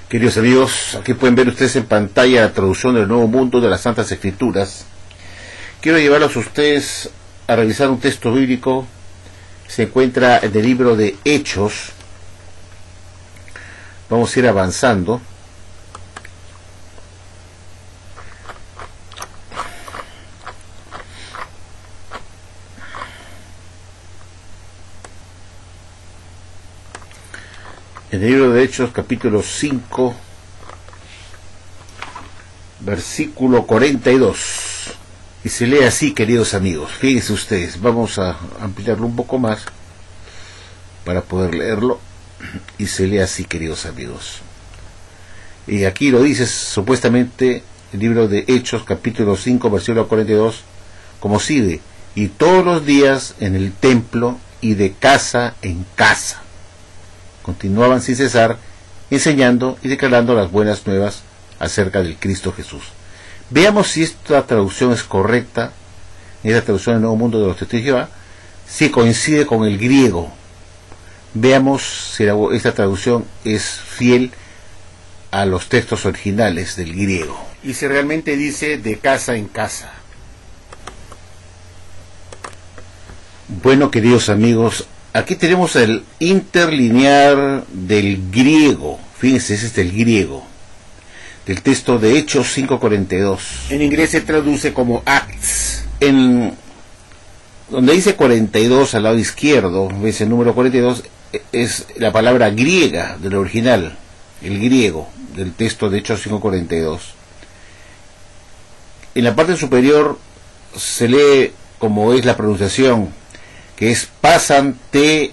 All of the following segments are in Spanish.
Queridos amigos, aquí pueden ver ustedes en pantalla la traducción del Nuevo Mundo de las Santas Escrituras. Quiero llevarlos a ustedes a revisar un texto bíblico. Se encuentra en el libro de Hechos. Vamos a ir avanzando. En el libro de Hechos, capítulo 5, versículo 42. Y se lee así, queridos amigos. Fíjense ustedes, vamos a ampliarlo un poco más para poder leerlo. Y se lee así, queridos amigos. Y aquí lo dice supuestamente el libro de Hechos, capítulo 5, versículo 42, como sigue: y todos los días en el templo y de casa en casa continuaban sin cesar enseñando y declarando las buenas nuevas acerca del Cristo Jesús. Veamos si esta traducción es correcta, esta traducción del Nuevo Mundo de los Testigos de Jehová, si coincide con el griego. Veamos si esta traducción es fiel a los textos originales del griego. Y si realmente dice de casa en casa. Bueno, queridos amigos, aquí tenemos el interlinear del griego. Fíjense, ese es el griego del texto de Hechos 5:42. En inglés se traduce como Acts. En donde dice 42 al lado izquierdo, ves el número 42, es la palabra griega del original, el griego del texto de Hechos 5:42. En la parte superior se lee como es la pronunciación, que es pasan te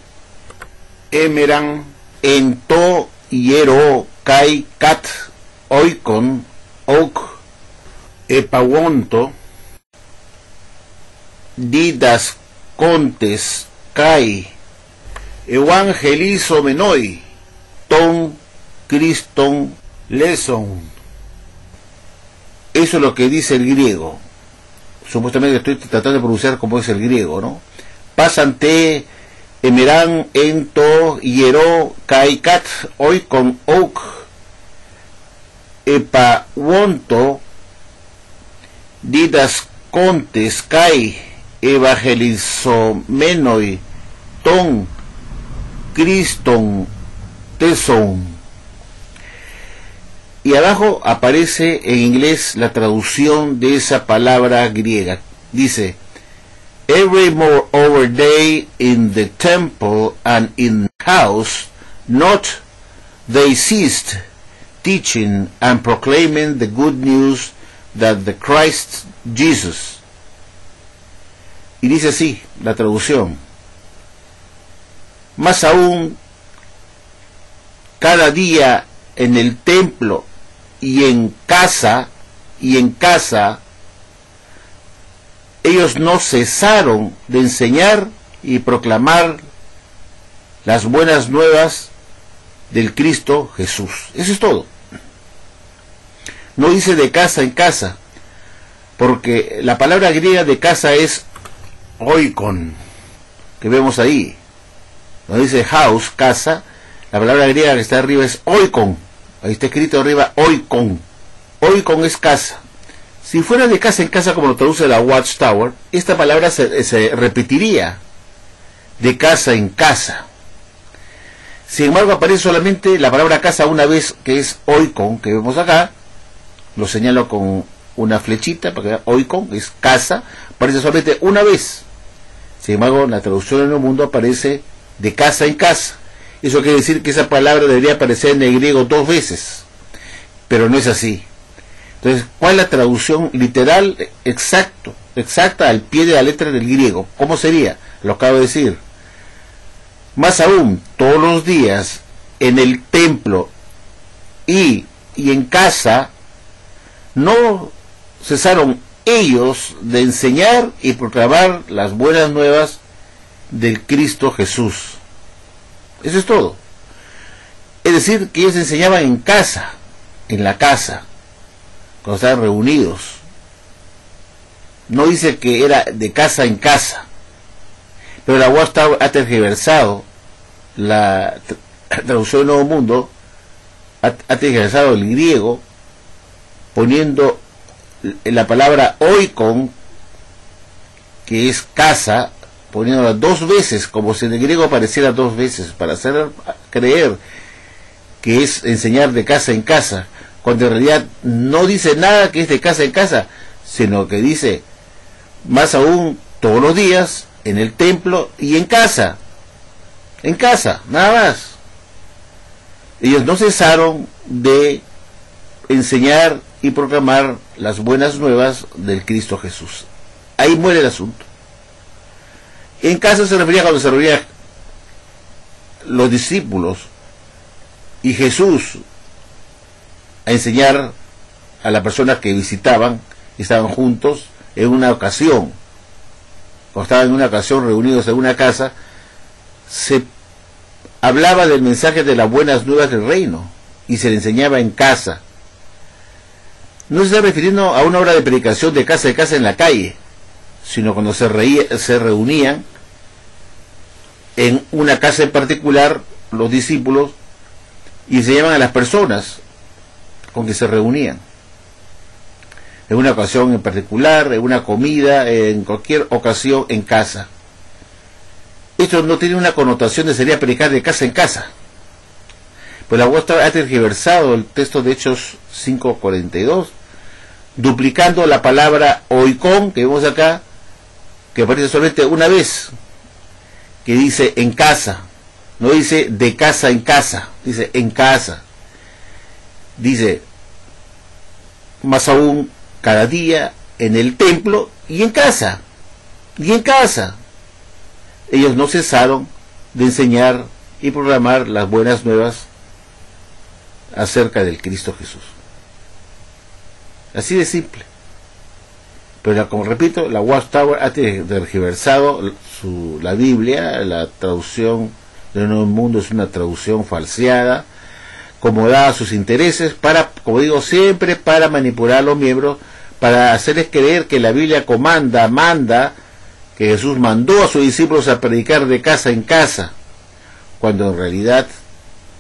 emeran ento hiero kai kat oikon ok epawonto didas contes kai evangelizo menoi ton criston leson. Eso es lo que dice el griego. Supuestamente estoy tratando de pronunciar como es el griego, ¿no? Pasante emeran ento hiero kaikat oikon ok epawonto didas contes kai evangelizomenoi ton criston teson. Y abajo aparece en inglés la traducción de esa palabra griega. Dice: every moreover day in the temple and in house, not they ceased teaching and proclaiming the good news that the Christ Jesus. Y dice así la traducción: más aún, cada día en el templo y en casa, ellos no cesaron de enseñar y proclamar las buenas nuevas del Cristo Jesús. Eso es todo. No dice de casa en casa, porque la palabra griega de casa es oikon, que vemos ahí. No dice house, casa. La palabra griega que está arriba es oikon. Ahí está escrito arriba oikon. Oikon es casa. Si fuera de casa en casa, como lo traduce la Watchtower, esta palabra se repetiría de casa en casa. Sin embargo, aparece solamente la palabra casa una vez, que es oikon, que vemos acá. Lo señalo con una flechita, porque oikon es casa, aparece solamente una vez. Sin embargo, en la traducción del Nuevo Mundo aparece de casa en casa. Eso quiere decir que esa palabra debería aparecer en el griego 2 veces, pero no es así. Entonces, ¿cuál es la traducción literal exacta al pie de la letra del griego? ¿Cómo sería? Lo acabo de decir. Más aún, todos los días en el templo y en casa, no cesaron ellos de enseñar y proclamar las buenas nuevas del Cristo Jesús. Eso es todo. Es decir, que ellos enseñaban en casa, en la casa, cuando estaban reunidos. No dice que era de casa en casa. Pero la Watchtower ha tergiversado la traducción del Nuevo Mundo ha tergiversado el griego, poniendo la palabra oikon, que es casa, poniéndola dos veces, como si en el griego apareciera dos veces, para hacer creer que es enseñar de casa en casa, cuando en realidad no dice nada que es de casa en casa, sino que dice, más aún, todos los días, en el templo y en casa, nada más. Ellos no cesaron de enseñar y proclamar las buenas nuevas del Cristo Jesús. Ahí muere el asunto. En casa se refería cuando se reunían los discípulos y Jesús a enseñar a las personas que visitaban, estaban juntos en una ocasión, o estaban en una ocasión reunidos en una casa, se hablaba del mensaje de las buenas nuevas del reino y se le enseñaba en casa. No se está refiriendo a una hora de predicación de casa en la calle, sino cuando se reunían en una casa en particular los discípulos y enseñaban a las personas con que se reunían, en una ocasión en particular, en una comida, en cualquier ocasión en casa. Esto no tiene una connotación de sería predicar de casa en casa, pues la UAS ha tergiversado el texto de Hechos 5:42, duplicando la palabra oikon que vemos acá, que aparece solamente una vez, que dice en casa, no dice de casa en casa, dice en casa, dice más aún cada día en el templo y en casa, Ellos no cesaron de enseñar y proclamar las buenas nuevas acerca del Cristo Jesús. Así de simple. Pero como repito, la Watchtower ha tergiversado la Biblia, la traducción del Nuevo Mundo es una traducción falseada, acomodada a sus intereses, para, como digo siempre, para manipular a los miembros, para hacerles creer que la Biblia manda, que Jesús mandó a sus discípulos a predicar de casa en casa, cuando en realidad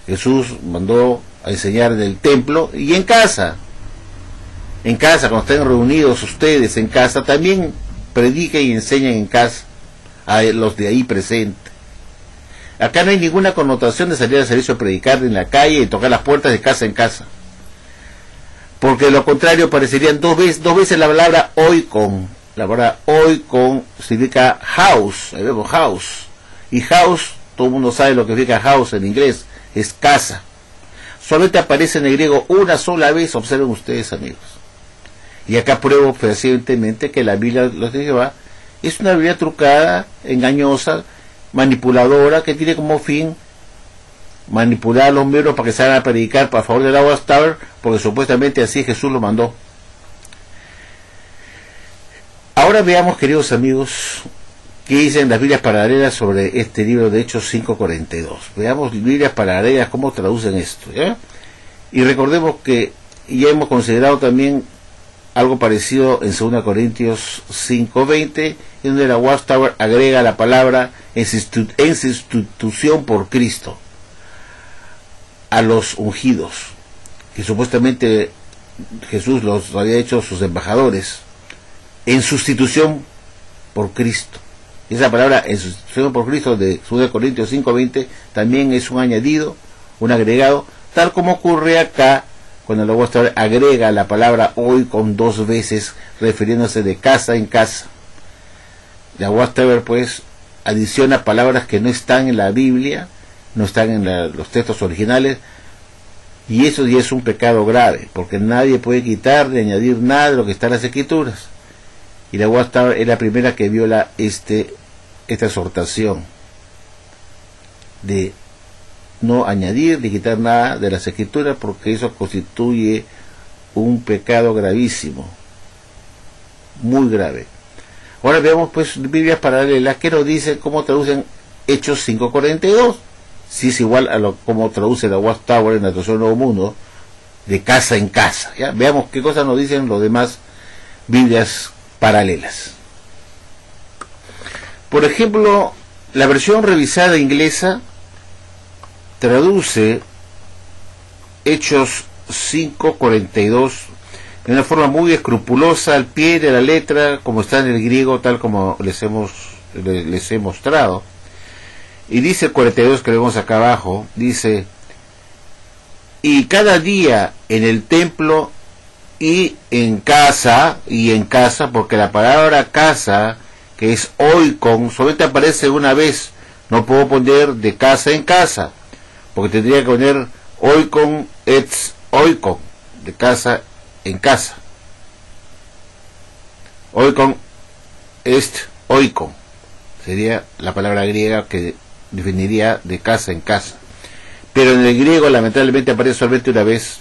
Jesús mandó a enseñar del templo y en casa. En casa, cuando estén reunidos ustedes en casa, también prediquen y enseñen en casa a los de ahí presentes. Acá no hay ninguna connotación de salir al servicio a predicar en la calle y tocar las puertas de casa en casa, porque de lo contrario parecerían dos veces la palabra oikon. La palabra oikon significa house, el verbo house, y house, todo el mundo sabe lo que significa house en inglés, es casa. Solamente aparece en el griego una sola vez, observen ustedes, amigos. Y acá pruebo fehacientemente que la Biblia de Jehová es una Biblia trucada, engañosa, manipuladora, que tiene como fin manipular a los miembros para que salgan a predicar a favor de la Watchtower, porque supuestamente así Jesús lo mandó. Ahora veamos, queridos amigos, qué dicen las Biblias paralelas sobre este libro de Hechos 5:42. Veamos Biblias paralelas, cómo traducen esto, ¿ya? Y recordemos que ya hemos considerado también algo parecido en 2 Corintios 5:20, en donde la Watchtower agrega la palabra en sustitución por Cristo a los ungidos, que supuestamente Jesús los había hecho sus embajadores, en sustitución por Cristo. Esa palabra en sustitución por Cristo de 2 Corintios 5:20 también es un añadido, un agregado, tal como ocurre acá cuando la Watchtower agrega la palabra hoy con dos veces, refiriéndose de casa en casa. La Watchtower pues adiciona palabras que no están en la Biblia, no están en los textos originales, y eso ya es un pecado grave, porque nadie puede quitar ni añadir nada de lo que está en las Escrituras. Y la Watchtower es la primera que viola esta exhortación de no añadir ni quitar nada de las Escrituras, porque eso constituye un pecado gravísimo, muy grave. Ahora veamos pues Biblias paralelas que nos dicen cómo traducen Hechos 5:42, si es igual a como traduce la Watchtower en la traducción Nuevo Mundo, de casa en casa. ¿Ya? Veamos qué cosas nos dicen los demás Biblias paralelas. Por ejemplo, la versión revisada inglesa traduce Hechos 5:42, de una forma muy escrupulosa, al pie de la letra, como está en el griego, tal como les he mostrado. Y dice el 42 que vemos acá abajo, dice: y cada día en el templo y en casa, porque la palabra casa, que es oikon, solamente aparece una vez. No puedo poner de casa en casa, porque tendría que poner oikon et oikon, de casa en casa. Oikon est oikon sería la palabra griega que definiría de casa en casa, pero en el griego lamentablemente aparece solamente una vez,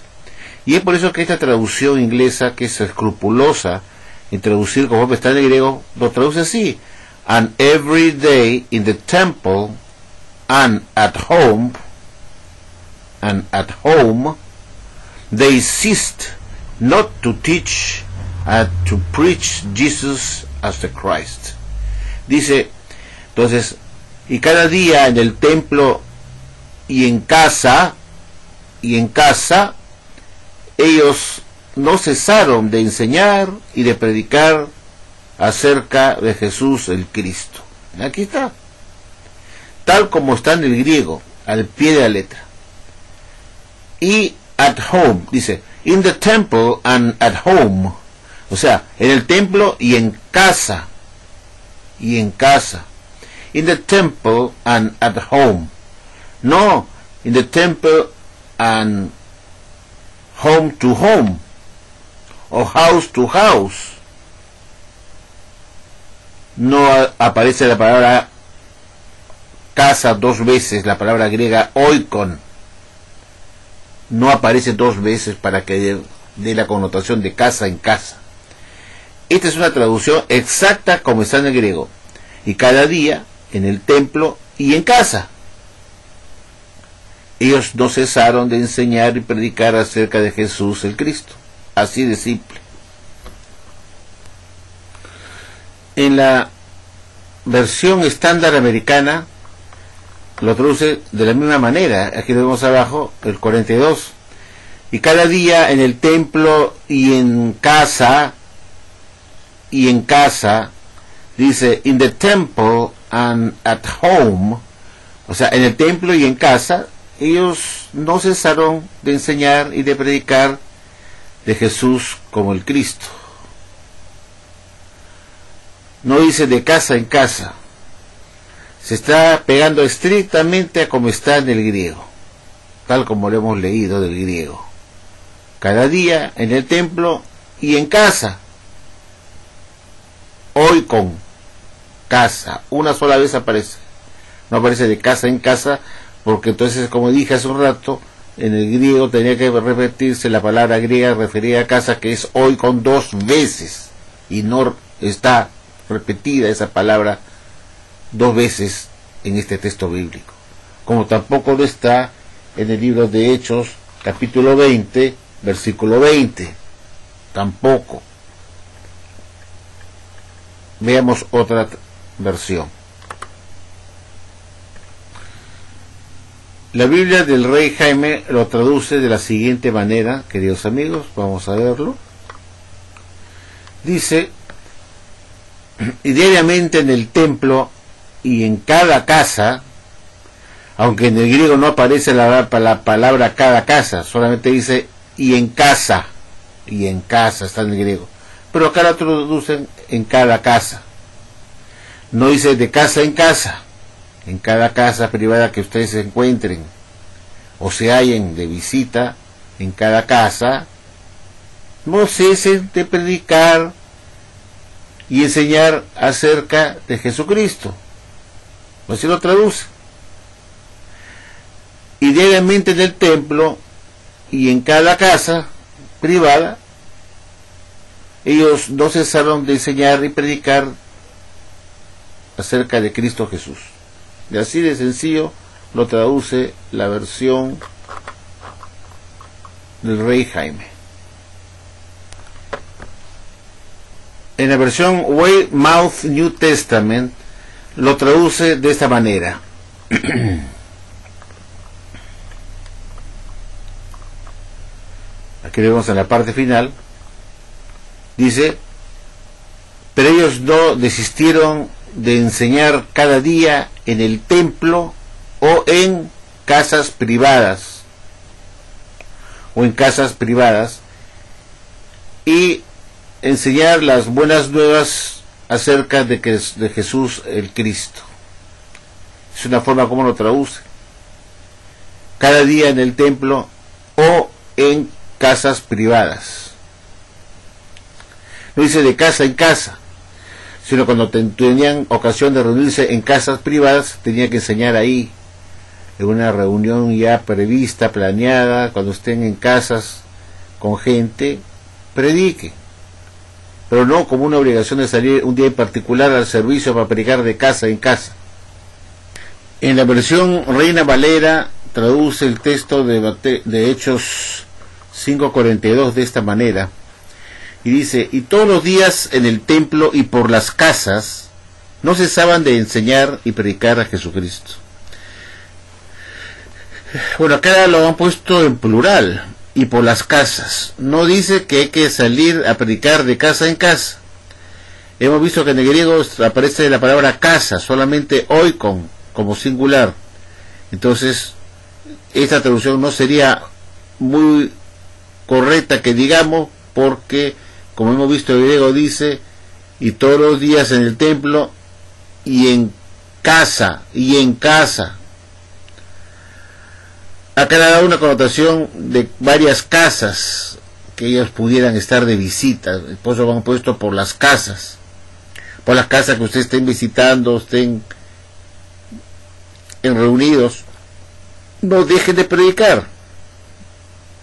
y es por eso que esta traducción inglesa, que es escrupulosa en traducir como está en el griego, lo traduce así: and every day in the temple and at home they ceased not to teach and to preach Jesus as the Christ. Dice entonces, y cada día en el templo y en casa, ellos no cesaron de enseñar y de predicar acerca de Jesús el Cristo. Aquí está, tal como está en el griego, al pie de la letra. Y at home, dice, in the temple and at home, o sea, en el templo y en casa, in the temple and at home, no in the temple and home to home, o house to house. No aparece la palabra casa dos veces, la palabra griega oikon no aparece dos veces para que dé la connotación de casa en casa. Esta es una traducción exacta como está en el griego: y cada día en el templo y en casa. Ellos no cesaron de enseñar y predicar acerca de Jesús el Cristo. Así de simple. En la versión estándar americana lo traduce de la misma manera. Aquí lo vemos abajo, el 42. Y cada día en el templo y en casa, dice in the temple and at home, o sea, en el templo y en casa, ellos no cesaron de enseñar y de predicar de Jesús como el Cristo. No dice de casa en casa. Se está pegando estrictamente a como está en el griego, tal como lo hemos leído del griego. Cada día en el templo y en casa. Hoy con casa. Una sola vez aparece. No aparece de casa en casa, porque entonces, como dije hace un rato, en el griego tenía que repetirse la palabra griega referida a casa, que es hoy con dos veces, y no está repetida esa palabra dos veces en este texto bíblico, como tampoco lo está en el libro de Hechos capítulo 20 versículo 20, tampoco. Veamos otra versión. La Biblia del Rey Jaime lo traduce de la siguiente manera, queridos amigos, vamos a verlo. Dice: y diariamente en el templo y en cada casa, aunque en el griego no aparece la palabra cada casa, solamente dice y en casa está en el griego, pero acá lo traducen en cada casa, no dice de casa en cada casa privada que ustedes se encuentren o se hallen de visita, en cada casa no cesen de predicar y enseñar acerca de Jesucristo. Así lo traduce. Y diariamente en el templo y en cada casa privada, ellos no cesaron de enseñar y predicar acerca de Cristo Jesús. Y así de sencillo lo traduce la versión del Rey Jaime. En la versión Weymouth New Testament lo traduce de esta manera: aquí lo vemos en la parte final, dice: pero ellos no desistieron de enseñar cada día en el templo o en casas privadas, y enseñar las buenas nuevas acerca de Jesús el Cristo. Es una forma como lo traduce: cada día en el templo o en casas privadas. No dice de casa en casa, sino cuando tenían ocasión de reunirse en casas privadas, tenía que enseñar ahí, en una reunión ya prevista, planeada. Cuando estén en casas con gente, predique, pero no como una obligación de salir un día en particular al servicio para predicar de casa en casa. En la versión Reina Valera traduce el texto de Hechos 5:42 de esta manera, y dice: y todos los días en el templo y por las casas no cesaban de enseñar y predicar a Jesucristo. Bueno, acá lo han puesto en plural, y por las casas. No dice que hay que salir a predicar de casa en casa. Hemos visto que en el griego aparece la palabra casa, solamente oikon, como singular. Entonces, esta traducción no sería muy correcta que digamos, porque, como hemos visto, el griego dice: y todos los días en el templo y en casa, Acá le da una connotación de varias casas que ellos pudieran estar de visita. Por eso lo han puesto por las casas que ustedes estén visitando, estén reunidos. No dejen de predicar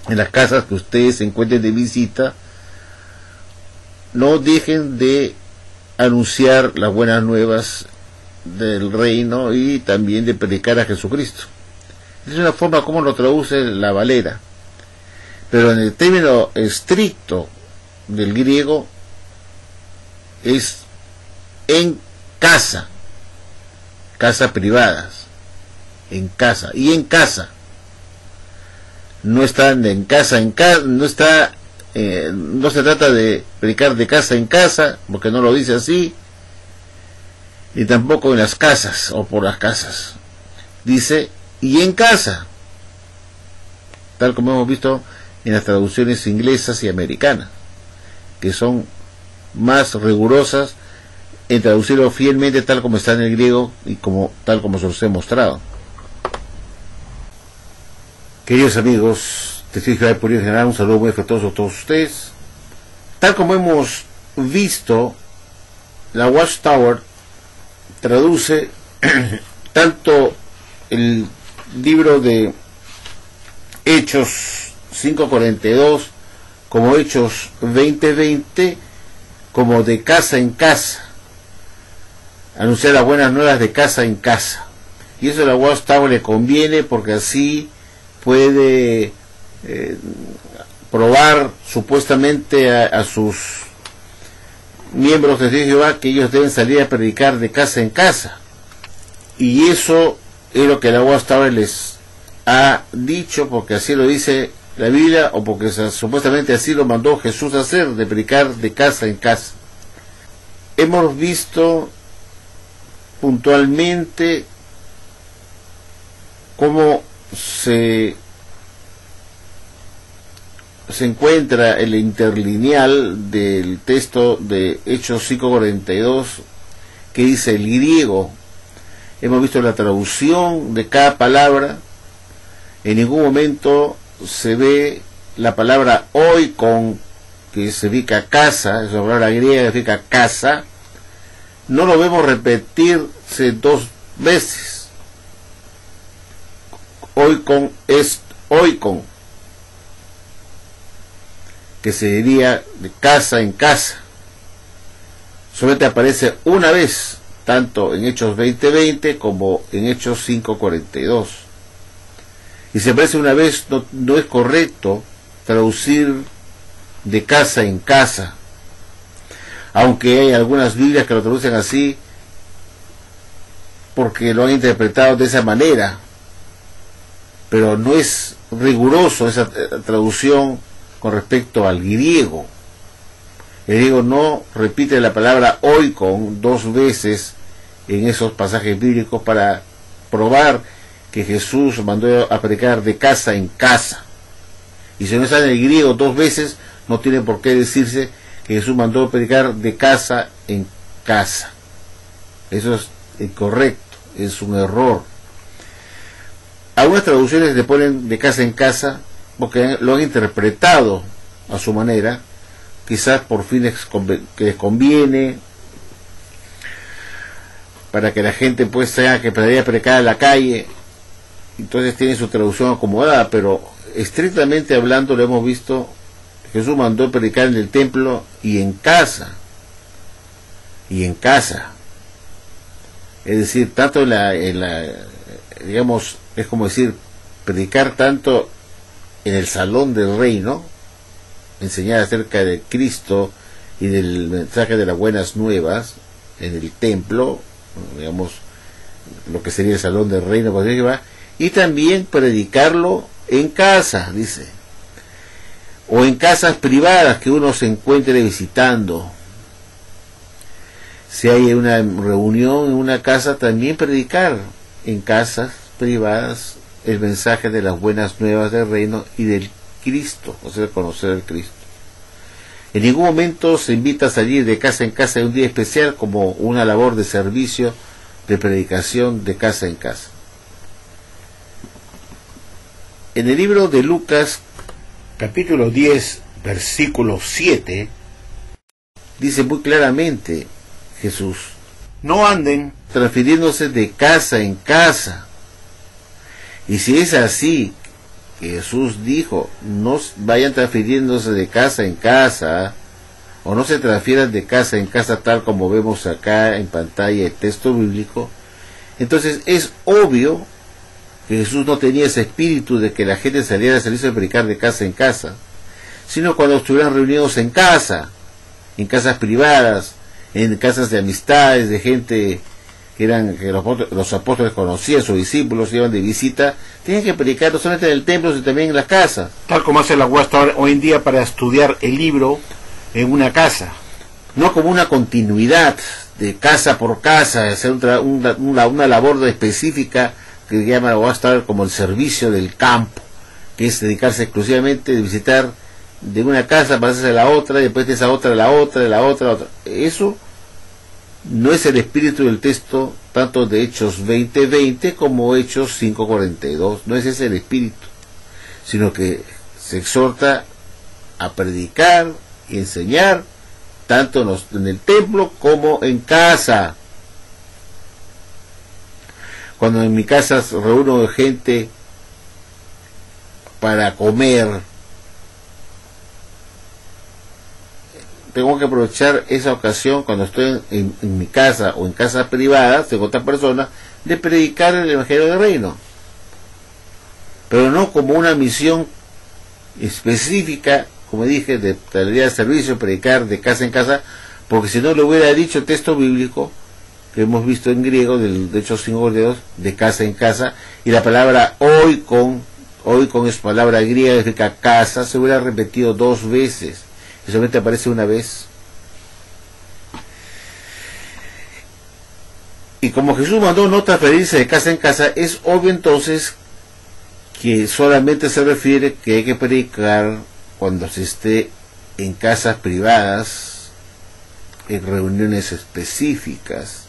en las casas que ustedes se encuentren de visita. No dejen de anunciar las buenas nuevas del reino y también de predicar a Jesucristo. Es una forma como lo traduce la Valera, pero en el término estricto del griego es en casa, casas privadas, en casa y en casa. No están en casa en casa, no se trata de predicar de casa en casa, porque no lo dice así, ni tampoco en las casas o por las casas. Dice y en casa, tal como hemos visto en las traducciones inglesas y americanas, que son más rigurosas en traducirlo fielmente tal como está en el griego y tal como se los he mostrado. Queridos amigos, testigos de Purín General, un saludo muy afectuoso a todos ustedes. Tal como hemos visto, la Watchtower traduce tanto el libro de Hechos 5:42 como Hechos 20:20 como de casa en casa, anunciar las buenas nuevas de casa en casa. Y eso a la Watchtower le conviene, porque así puede probar supuestamente a sus miembros de Jehová que ellos deben salir a predicar de casa en casa, y eso es lo que la Watchtower les ha dicho, porque así lo dice la Biblia, o porque supuestamente así lo mandó Jesús a hacer, de predicar de casa en casa. Hemos visto puntualmente cómo se encuentra el interlineal del texto de Hechos 5:42, que dice el griego. Hemos visto la traducción de cada palabra. En ningún momento se ve la palabra oikon, que significa casa, es una palabra griega que significa casa. No lo vemos repetirse dos veces. Oikon es oikon, que se diría de casa en casa. Solamente aparece una vez, tanto en Hechos 20:20 como en Hechos 5:42. Y si aparece una vez, no es correcto traducir de casa en casa, aunque hay algunas Biblias que lo traducen así porque lo han interpretado de esa manera, pero no es riguroso esa traducción con respecto al griego. El griego no repite la palabra oikon 2 veces en esos pasajes bíblicos para probar que Jesús mandó a predicar de casa en casa. Y si no está en el griego 2 veces, no tiene por qué decirse que Jesús mandó a predicar de casa en casa. Eso es incorrecto, es un error. Algunas traducciones le ponen de casa en casa porque lo han interpretado a su manera, quizás por fines que les conviene, para que la gente pues tenga que predicar en la calle. Entonces tiene su traducción acomodada, pero estrictamente hablando lo hemos visto, Jesús mandó predicar en el templo y en casa. Y en casa. Es decir, tanto digamos, es como decir, predicar tanto en el salón del reino, enseñar acerca de Cristo y del mensaje de las buenas nuevas en el templo, digamos, lo que sería el salón del reino, y también predicarlo en casa, dice, o en casas privadas que uno se encuentre visitando. Si hay una reunión en una casa, también predicar en casas privadas el mensaje de las buenas nuevas del reino y del Cristo, o sea, conocer al Cristo. En ningún momento se invita a salir de casa en casa en un día especial como una labor de servicio, de predicación de casa en casa. En el libro de Lucas, capítulo 10, versículo 7, dice muy claramente Jesús: no anden transfiriéndose de casa en casa. Y si es así, Jesús dijo, no vayan transfiriéndose de casa en casa, o no se transfieran de casa en casa tal como vemos acá en pantalla el texto bíblico, entonces es obvio que Jesús no tenía ese espíritu de que la gente saliera al servicio de predicar de casa en casa, sino cuando estuvieran reunidos en casa, en casas privadas, en casas de amistades, de gente que los apóstoles conocían, sus discípulos iban de visita, tenían que predicar no solamente en el templo, sino también en las casas. Tal como hace la UAST hoy en día para estudiar el libro en una casa. No como una continuidad de casa por casa, hacer una labor específica que llama la UAST como el servicio del campo, que es dedicarse exclusivamente de visitar de una casa para hacerse la otra, y después de esa otra, la otra, la otra, la otra. Eso no es el espíritu del texto, tanto de Hechos 20:20 como Hechos 5:42. No es ese el espíritu, sino que se exhorta a predicar y enseñar tanto en el templo como en casa. Cuando en mi casa reúno gente para comer, tengo que aprovechar esa ocasión cuando estoy en mi casa o en casas privadas de otra persona, de predicar el Evangelio del Reino, pero no como una misión específica, como dije, de tarea de servicio, predicar de casa en casa, porque si no le hubiera dicho el texto bíblico que hemos visto en griego, de Hechos 5:42, de casa en casa, y la palabra oikon es palabra griega, significa casa, se hubiera repetido 2 veces. Y solamente aparece una vez. Y como Jesús mandó no transferirse de casa en casa, es obvio entonces que solamente se refiere que hay que predicar cuando se esté en casas privadas, en reuniones específicas,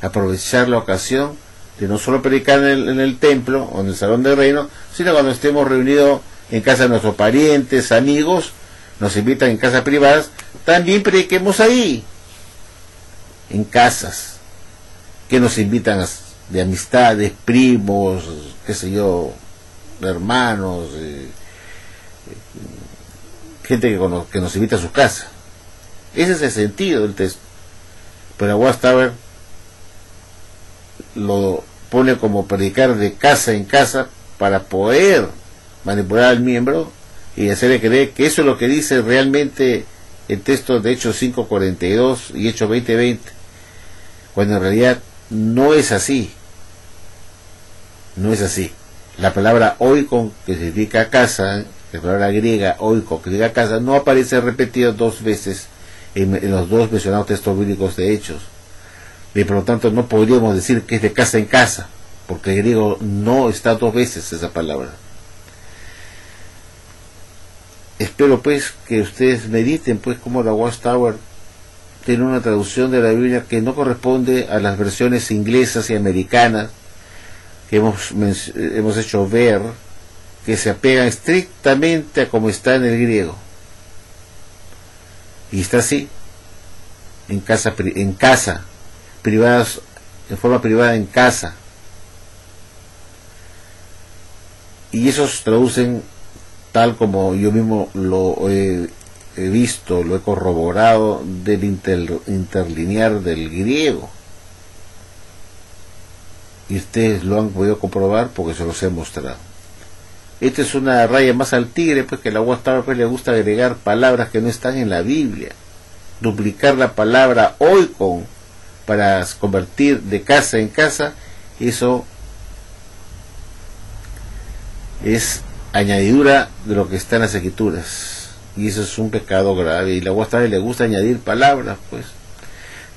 aprovechar la ocasión de no solo predicar en el templo o en el salón del reino, sino cuando estemos reunidos en casa de nuestros parientes, amigos, nos invitan en casas privadas, también prediquemos ahí, en casas que nos invitan de amistades, primos, qué sé yo, hermanos, gente que nos invita a su casa. Ese es el sentido del texto. Pero Watchtower lo pone como predicar de casa en casa para poder manipular al miembro y hacerle creer que eso es lo que dice realmente el texto de Hechos 5:42 y Hechos 20:20, cuando en realidad no es así. No es así. La palabra oikon, que significa casa la palabra griega oikon, que significa casa, no aparece repetido dos veces en los dos mencionados textos bíblicos de Hechos. Y por lo tanto no podríamos decir que es de casa en casa, porque el griego no está dos veces esa palabra. Espero pues que ustedes mediten pues cómo la Watchtower tiene una traducción de la Biblia que no corresponde a las versiones inglesas y americanas que hemos hecho ver, que se apegan estrictamente a como está en el griego. Y está así, en casa, privadas, en forma privada en casa. Y esos traducen tal como yo mismo lo he visto, lo he corroborado del interlinear del griego. Y ustedes lo han podido comprobar porque se los he mostrado. Esta es una raya más al tigre, pues que la Watchtower pues le gusta agregar palabras que no están en la Biblia, duplicar la palabra oikon para convertir de casa en casa. Eso es añadidura de lo que está en las escrituras, y eso es un pecado grave. Y la Watchtower le gusta añadir palabras, pues,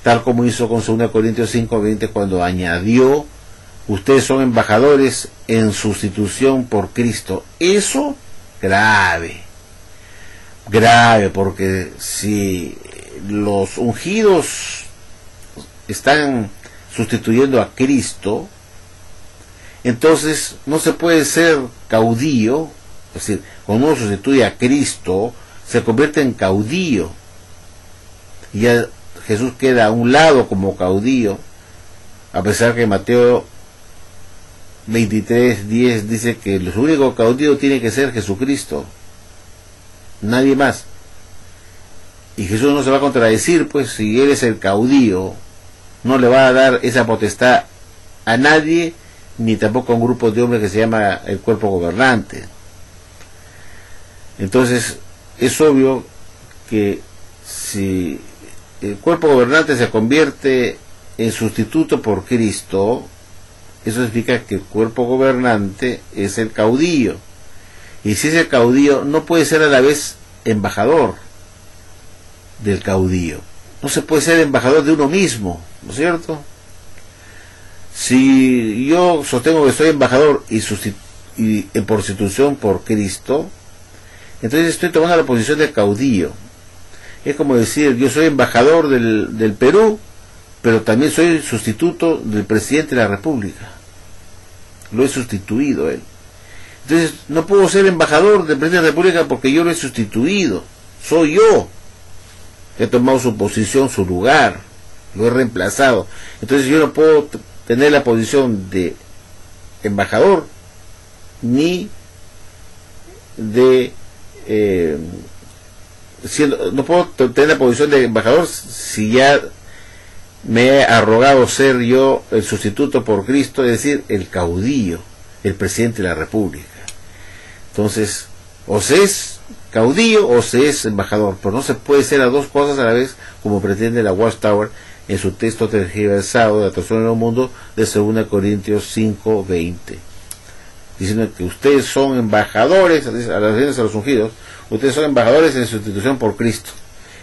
tal como hizo con 2 Corintios 5:20, cuando añadió: ustedes son embajadores en sustitución por Cristo. Eso grave, porque si los ungidos están sustituyendo a Cristo, entonces no se puede ser caudillo. Es decir, cuando uno sustituye a Cristo, se convierte en caudillo, y ya Jesús queda a un lado como caudillo, a pesar que Mateo 23:10 dice que el único caudillo tiene que ser Jesucristo, nadie más. Y Jesús no se va a contradecir, pues si él es el caudillo, no le va a dar esa potestad a nadie, ni tampoco a un grupo de hombres que se llama el cuerpo gobernante. Entonces es obvio que si el cuerpo gobernante se convierte en sustituto por Cristo, eso significa que el cuerpo gobernante es el caudillo, y si es el caudillo, no puede ser a la vez embajador del caudillo. No se puede ser embajador de uno mismo, ¿no es cierto? Si yo sostengo que soy embajador y por sustitución por Cristo, entonces estoy tomando la posición de caudillo. Es como decir, yo soy embajador del Perú, pero también soy sustituto del presidente de la República. Lo he sustituido él. Entonces no puedo ser embajador del presidente de la República porque yo lo he sustituido. Soy yo. He tomado su posición, su lugar. Lo he reemplazado. Entonces yo no puedo tener la posición de embajador ni de no puedo tener la posición de embajador si ya me he arrogado ser yo el sustituto por Cristo, es decir, el caudillo, el presidente de la República. Entonces, o se es caudillo o se es embajador, pero no se puede ser las dos cosas a la vez, como pretende la Watchtower en su texto tergiversado de la traducción del Nuevo Mundo de 2 Corintios 5:20, diciendo que ustedes son embajadores, a los ungidos, ustedes son embajadores en sustitución por Cristo.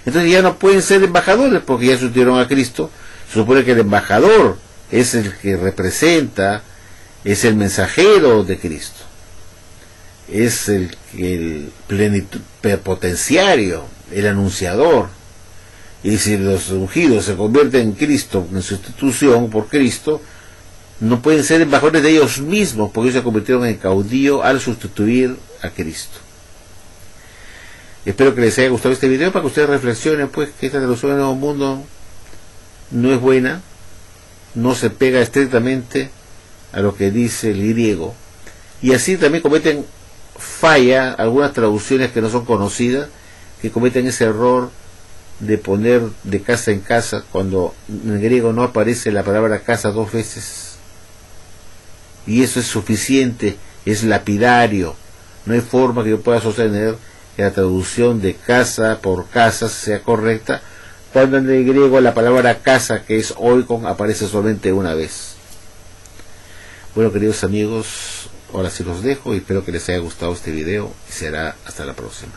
Entonces ya no pueden ser embajadores porque ya sustituyeron a Cristo. Se supone que el embajador es el que representa, es el mensajero de Cristo, es el plenipotenciario, el anunciador. Y si los ungidos se convierten en Cristo, en sustitución por Cristo, no pueden ser embajadores de ellos mismos porque ellos se convirtieron en caudillo al sustituir a Cristo. Espero que les haya gustado este video para que ustedes reflexionen pues que esta traducción del Nuevo Mundo no es buena, no se pega estrictamente a lo que dice el griego, y así también cometen falla algunas traducciones que no son conocidas, que cometen ese error de poner de casa en casa cuando en el griego no aparece la palabra casa dos veces, y eso es suficiente, es lapidario. No hay forma que yo pueda sostener que la traducción de casa por casa sea correcta cuando en el griego la palabra casa, que es oikon, aparece solamente una vez. Bueno, queridos amigos, Ahora sí los dejo y espero que les haya gustado este video y será hasta la próxima.